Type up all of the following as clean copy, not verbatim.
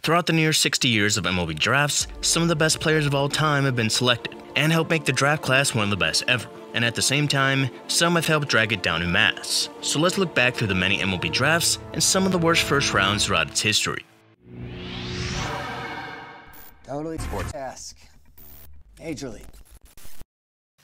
Throughout the near 60 years of MLB drafts, some of the best players of all time have been selected and helped make the draft class one of the best ever. And at the same time, some have helped drag it down en masse. So let's look back through the many MLB drafts and some of the worst first rounds throughout its history. Totally sports-esque. Major League.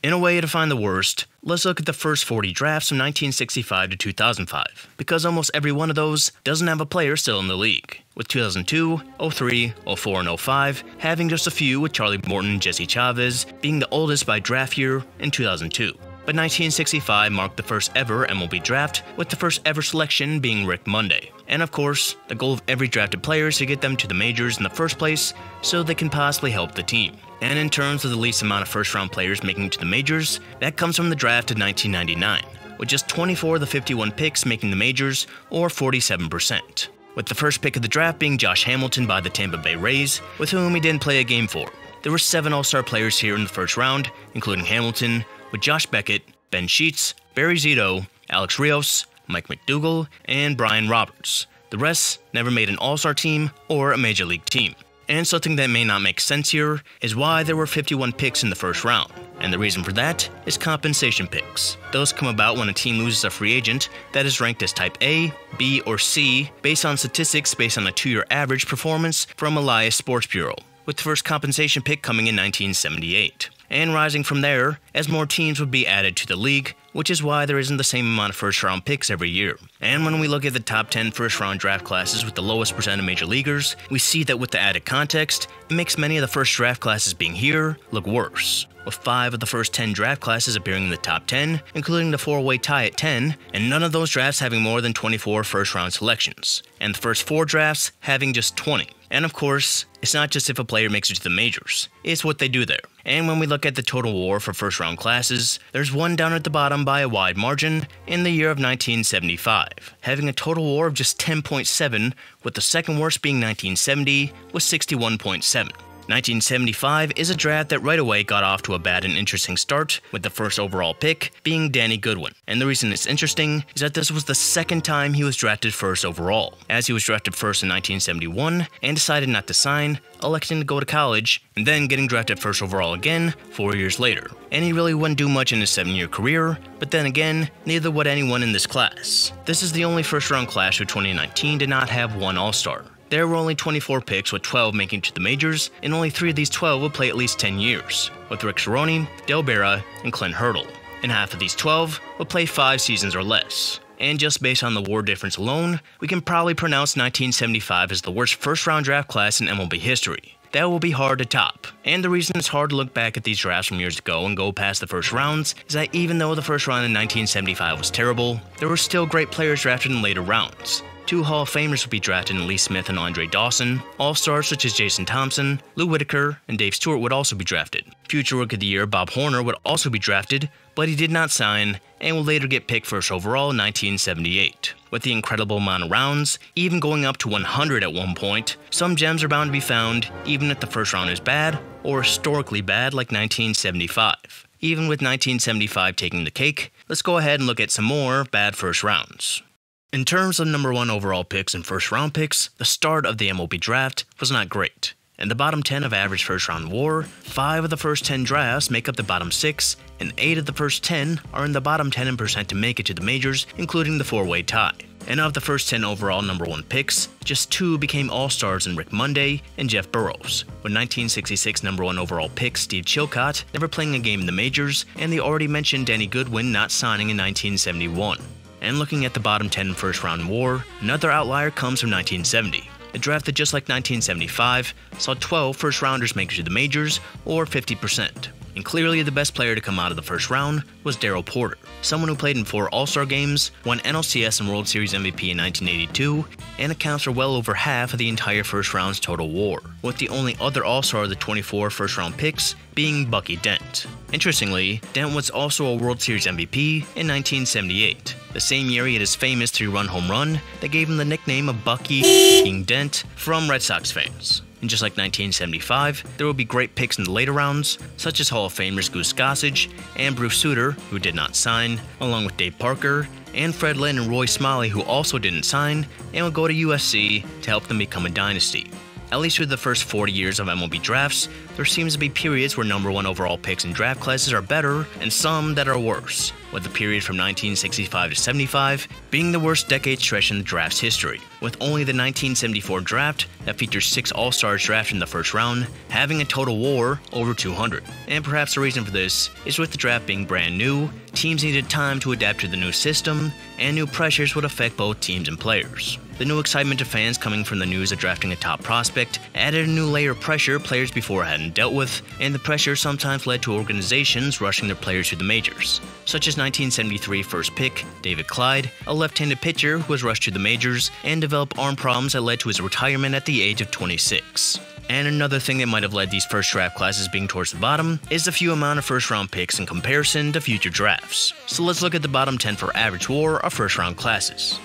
In a way to find the worst, let's look at the first 40 drafts from 1965 to 2005, because almost every one of those doesn't have a player still in the league, with 2002, 03, 04, and 05 having just a few, with Charlie Morton and Jesse Chavez being the oldest by draft year in 2002. But 1965 marked the first ever MLB draft, with the first ever selection being Rick Monday. And of course, the goal of every drafted player is to get them to the majors in the first place so they can possibly help the team. And in terms of the least amount of first-round players making it to the majors, that comes from the draft of 1999, with just 24 of the 51 picks making the majors, or 47%. With the first pick of the draft being Josh Hamilton by the Tampa Bay Rays, with whom he didn't play a game for. There were 7 All-Star players here in the first round, including Hamilton, with Josh Beckett, Ben Sheets, Barry Zito, Alex Rios, Mike McDougall, and Brian Roberts. The rest never made an All-Star team or a Major League team. And something that may not make sense here is why there were 51 picks in the first round. And the reason for that is compensation picks. Those come about when a team loses a free agent that is ranked as type A, B, or C based on statistics based on a 2-year average performance from Elias Sports Bureau, with the first compensation pick coming in 1978. And rising from there as more teams would be added to the league, which is why there isn't the same amount of first-round picks every year. And when we look at the top 10 first-round draft classes with the lowest percent of major leaguers, we see that with the added context, it makes many of the first draft classes being here look worse, with 5 of the first 10 draft classes appearing in the top 10, including the 4-way tie at 10, and none of those drafts having more than 24 first-round selections, and the first 4 drafts having just 20. And of course, it's not just if a player makes it to the majors, it's what they do there. And when we look at the total WAR for first-round classes, there's one down at the bottom by a wide margin in the year of 1975, having a total WAR of just 10.7, with the second worst being 1970 with 61.7. 1975 is a draft that right away got off to a bad and interesting start, with the first overall pick being Danny Goodwin. And the reason it's interesting is that this was the second time he was drafted first overall, as he was drafted first in 1971 and decided not to sign, electing to go to college, and then getting drafted first overall again 4 years later. And he really wouldn't do much in his 7-year career, but then again, neither would anyone in this class. This is the only first-round class who 2019 did not have one All-Star. There were only 24 picks, with 12 making it to the majors, and only 3 of these 12 would play at least 10 years, with Rick Cerrone, Del Berra, and Clint Hurdle. And half of these 12 would play 5 seasons or less. And just based on the WAR difference alone, we can probably pronounce 1975 as the worst first-round draft class in MLB history. That will be hard to top. And the reason it's hard to look back at these drafts from years ago and go past the first rounds is that even though the first round in 1975 was terrible, there were still great players drafted in later rounds. 2 Hall of Famers would be drafted in Lee Smith and Andre Dawson. All-Stars such as Jason Thompson, Lou Whitaker, and Dave Stewart would also be drafted. Future Rookie of the Year Bob Horner would also be drafted, but he did not sign and will later get picked first overall in 1978. With the incredible amount of rounds, even going up to 100 at one point, some gems are bound to be found even if the first round is bad or historically bad like 1975. Even with 1975 taking the cake, let's go ahead and look at some more bad first rounds. In terms of number 1 overall picks and first round picks, the start of the MLB draft was not great. In the bottom 10 of average first round WAR, 5 of the first 10 drafts make up the bottom 6, and 8 of the first 10 are in the bottom 10 in percent to make it to the majors, including the 4-way tie. And of the first 10 overall number 1 picks, just 2 became All-Stars in Rick Monday and Jeff Burroughs, with 1966 number 1 overall pick Steve Chilcott never playing a game in the majors, and the already mentioned Danny Goodwin not signing in 1971. And looking at the bottom 10 first-round WAR, another outlier comes from 1970. A draft that, just like 1975, saw 12 first-rounders make it to the majors, or 50%. And clearly the best player to come out of the first round was Darryl Porter, someone who played in 4 All-Star games, won NLCS and World Series MVP in 1982, and accounts for well over half of the entire first round's total WAR, with the only other All-Star of the 24 first-round picks being Bucky Dent. Interestingly, Dent was also a World Series MVP in 1978, the same year he hit his famous 3-run home run that gave him the nickname of Bucky Dent from Red Sox fans. And just like 1975, there will be great picks in the later rounds, such as Hall of Famers Goose Gossage and Bruce Sutter, who did not sign, along with Dave Parker, and Fred Lynn and Roy Smalley, who also didn't sign and will go to USC to help them become a dynasty. At least through the first 40 years of MLB drafts, there seems to be periods where number 1 overall picks in draft classes are better and some that are worse, with the period from 1965 to 75 being the worst decade stretch in the draft's history, with only the 1974 draft that features 6 All-Stars drafted in the first round having a total WAR over 200. And perhaps the reason for this is with the draft being brand new, teams needed time to adapt to the new system, and new pressures would affect both teams and players. The new excitement to fans coming from the news of drafting a top prospect added a new layer of pressure players before hadn't dealt with, and the pressure sometimes led to organizations rushing their players to the majors, such as 1973 first pick David Clyde, a left-handed pitcher who was rushed to the majors and developed arm problems that led to his retirement at the age of 26. And another thing that might have led these first draft classes being towards the bottom is the few amount of first round picks in comparison to future drafts. So let's look at the bottom 10 for average WAR of first round classes.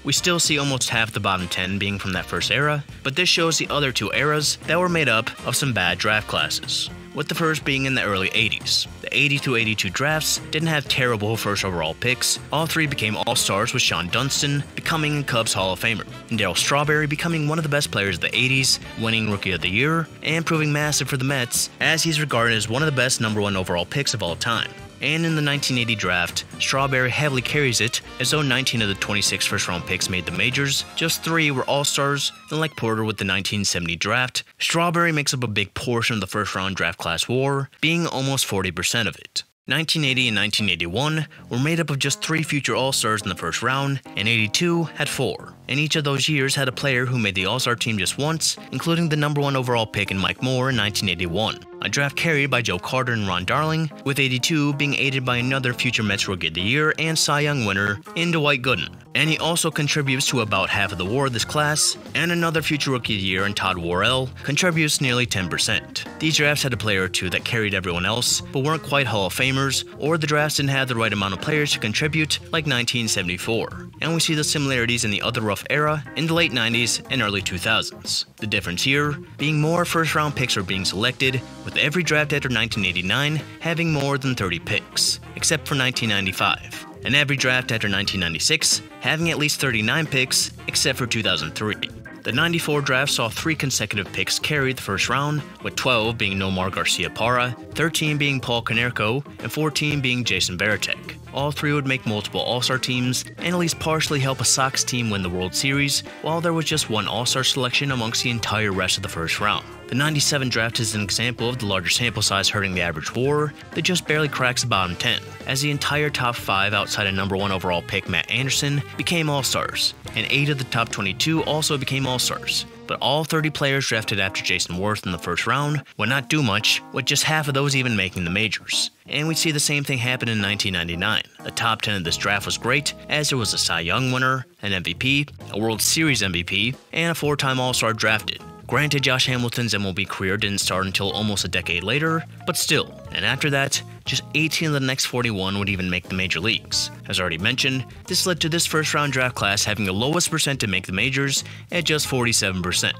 We still see almost half the bottom 10 being from that first era, but this shows the other 2 eras that were made up of some bad draft classes, with the first being in the early 80s. The 80 through 82 drafts didn't have terrible first overall picks. All 3 became All-Stars, with Sean Dunston becoming a Cubs Hall of Famer, and Darryl Strawberry becoming one of the best players of the 80s, winning Rookie of the Year, and proving massive for the Mets, as he's regarded as one of the best number 1 overall picks of all time. And in the 1980 draft, Strawberry heavily carries it, as though 19 of the 26 first-round picks made the majors, just 3 were All-Stars, and like Porter with the 1970 draft, Strawberry makes up a big portion of the first-round draft class WAR, being almost 40% of it. 1980 and 1981 were made up of just 3 future All-Stars in the first round, and 82 had 4. And each of those years had a player who made the All-Star team just once, including the number 1 overall pick in Mike Moore in 1981, a draft carried by Joe Carter and Ron Darling, with 82 being aided by another future Mets Rookie of the Year and Cy Young winner in Dwight Gooden. And he also contributes to about half of the WAR of this class, and another future Rookie of the Year in Todd Worrell contributes nearly 10%. These drafts had a player or 2 that carried everyone else, but weren't quite Hall of Famers, or the drafts didn't have the right amount of players to contribute, like 1974. And we see the similarities in the other rough era in the late 90s and early 2000s. The difference here being more first-round picks are being selected, with every draft after 1989 having more than 30 picks, except for 1995, and every draft after 1996 having at least 39 picks, except for 2003. The 94 draft saw 3 consecutive picks carried the first round, with 12 being Nomar Garcia-Parra, 13 being Paul Konerko, and 14 being Jason Varitek. All 3 would make multiple All-Star teams, and at least partially help a Sox team win the World Series, while there was just 1 All-Star selection amongst the entire rest of the first round. The 97 draft is an example of the larger sample size hurting the average WAR that just barely cracks the bottom 10, as the entire top 5 outside of number 1 overall pick Matt Anderson became All-Stars, and 8 of the top 22 also became All-Stars. But all 30 players drafted after Jason Worth in the first round would not do much, with just half of those even making the majors. And we see the same thing happen in 1999. The top 10 of this draft was great, as there was a Cy Young winner, an MVP, a World Series MVP, and a 4-time All-Star drafted. Granted, Josh Hamilton's MLB career didn't start until almost a decade later, but still. And after that, just 18 of the next 41 would even make the major leagues. As already mentioned, this led to this first-round draft class having the lowest percent to make the majors at just 47%.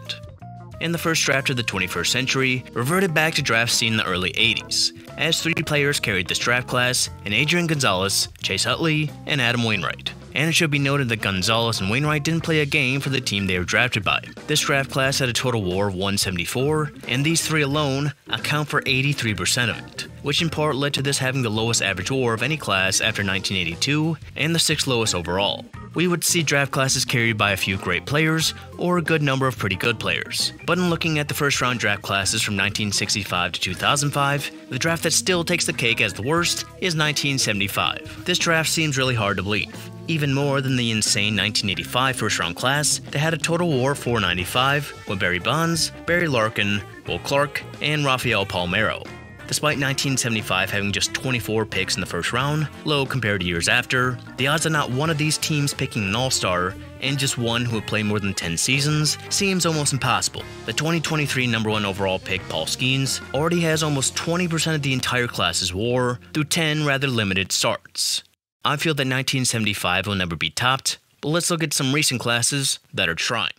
And the first draft of the 21st century reverted back to drafts seen in the early 80s, as 3 players carried this draft class, and Adrian Gonzalez, Chase Utley, and Adam Wainwright. And it should be noted that Gonzalez and Wainwright didn't play a game for the team they were drafted by. This draft class had a total WAR of 174, and these 3 alone account for 83% of it, which in part led to this having the lowest average WAR of any class after 1982, and the 6th lowest overall. We would see draft classes carried by a few great players, or a good number of pretty good players. But in looking at the first round draft classes from 1965 to 2005, the draft that still takes the cake as the worst is 1975. This draft seems really hard to believe, even more than the insane 1985 first-round class that had a total WAR of 495 with Barry Bonds, Barry Larkin, Will Clark, and Rafael Palmeiro. Despite 1975 having just 24 picks in the first round, low compared to years after, the odds of not one of these teams picking an All-Star and just one who would play more than 10 seasons seems almost impossible. The 2023 number 1 overall pick Paul Skeens already has almost 20% of the entire class's WAR through 10 rather limited starts. I feel that 1975 will never be topped, but let's look at some recent classes that are trying.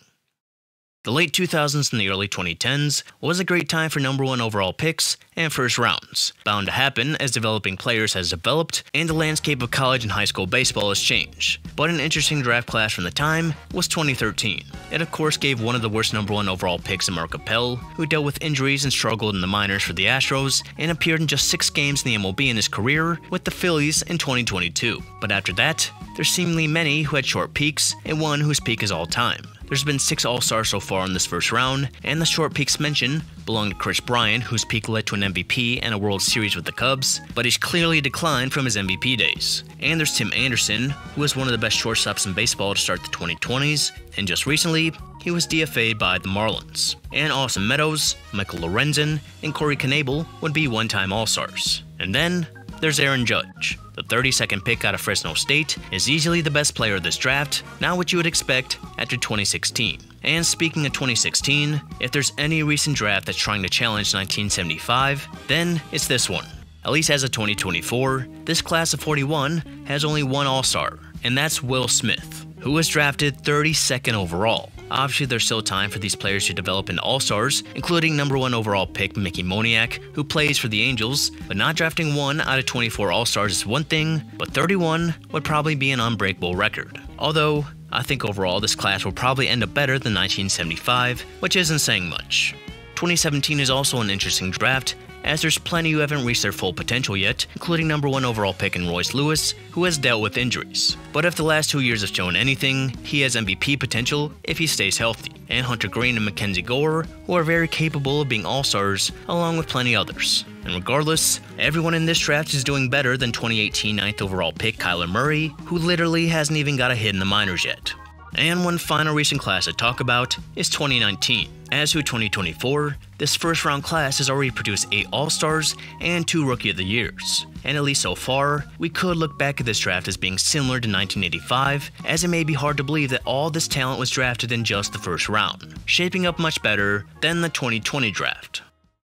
The late 2000s and the early 2010s was a great time for number 1 overall picks and first rounds, bound to happen as developing players has developed and the landscape of college and high school baseball has changed. But an interesting draft class from the time was 2013. It of course gave one of the worst number 1 overall picks in Mark Appel, who dealt with injuries and struggled in the minors for the Astros and appeared in just 6 games in the MLB in his career with the Phillies in 2022. But after that, there's seemingly many who had short peaks and one whose peak is all time. There's been 6 All-Stars so far in this first round, and the short peaks mentioned belong to Chris Bryant, whose peak led to an MVP and a World Series with the Cubs, but he's clearly declined from his MVP days. And there's Tim Anderson, who was one of the best shortstops in baseball to start the 2020s, and just recently, he was DFA'd by the Marlins. And Austin Meadows, Michael Lorenzen, and Corey Knebel would be one-time All-Stars. And then, there's Aaron Judge. The 32nd pick out of Fresno State is easily the best player of this draft, not what you would expect after 2016. And speaking of 2016, if there's any recent draft that's trying to challenge 1975, then it's this one. At least as of 2024, this class of 41 has only one All-Star, and that's Will Smith, who was drafted 32nd overall. Obviously, there's still time for these players to develop into All-Stars, including number 1 overall pick Mickey Moniak, who plays for the Angels, but not drafting 1 out of 24 All-Stars is one thing, but 31 would probably be an unbreakable record. Although, I think overall this class will probably end up better than 1975, which isn't saying much. 2017 is also an interesting draft, as there's plenty who haven't reached their full potential yet, including number 1 overall pick in Royce Lewis, who has dealt with injuries. But if the last 2 years have shown anything, he has MVP potential if he stays healthy. And Hunter Greene and Mackenzie Gore, who are very capable of being All-Stars, along with plenty others. And regardless, everyone in this draft is doing better than 2018 9th overall pick Kyler Murray, who literally hasn't even got a hit in the minors yet. And one final recent class to talk about is 2019. As to 2024, this first round class has already produced 8 All-Stars and 2 Rookie of the Years. And at least so far, we could look back at this draft as being similar to 1985, as it may be hard to believe that all this talent was drafted in just the first round, shaping up much better than the 2020 draft.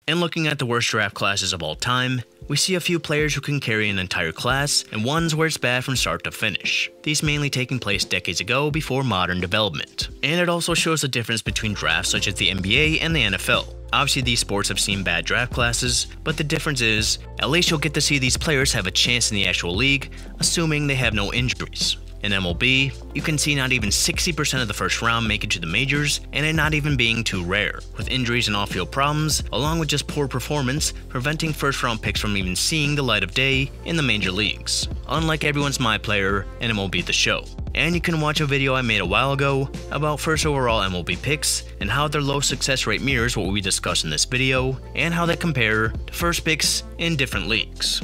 And looking at the worst draft classes of all time, we see a few players who can carry an entire class, and ones where it's bad from start to finish. These mainly taking place decades ago before modern development. And it also shows the difference between drafts such as the NBA and the NFL. Obviously these sports have seen bad draft classes, but the difference is, at least you'll get to see these players have a chance in the actual league, assuming they have no injuries. In MLB, you can see not even 60% of the first round make it to the majors, and it not even being too rare, with injuries and off-field problems, along with just poor performance, preventing first-round picks from even seeing the light of day in the major leagues. Unlike Everyone's My Player and MLB The Show. And you can watch a video I made a while ago about first overall MLB picks and how their low success rate mirrors what we discussed in this video, and how they compare to first picks in different leagues.